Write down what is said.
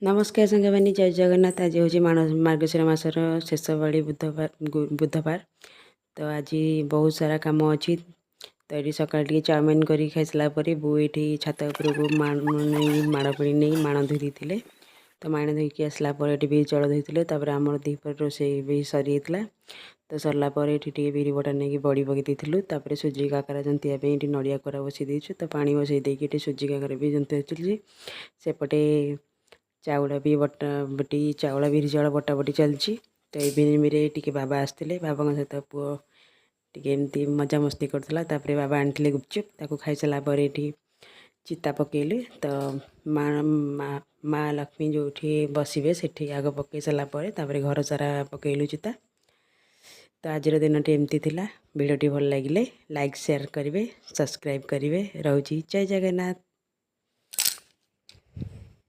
नमस्कार साଙ୍ଗमानी जय जगन्नाथ। आज हूँ मार्गशीर मासर शेष बड़ी बुधवार। तो आज बहुत सारा कम अच्छी। तो ये सकाल टे चाउमिन कर खाई सारापर बो ये छात उपरको माड़पड़ी नहीं माण धोई थे। तो माण धोईकी आसलापर ये भी जल धोते। आमर दीपर रोसे भी सरी जाता। तो सरलापर ये बिरी बटा नहीं बड़ी पकई देलु। सुजी काकरा जंतिया ये नड़िया कोरा बसई देचु। तो पानी बसई देकी सुजी काकरा भी जंती चलती सेपटे चाउल भी बटी चाउल बिरी चाउल बटा बटी चलची। तो ये टी बाबा आसते बाबा सहित पुओ टी एमती मजा मस्ती करता। बाबा आनी गुपचुप ताको खाई सारापर ये चिता पकेलु। तो माँ लक्ष्मी जो बसवे से आग पकई सारापर घर सारा पकेलु चिता। तो आज दिन टी एमती थिला। वीडियो भल लगे लाइक शेयर करेंगे सब्सक्राइब करेंगे। रोची जय जगन्नाथ।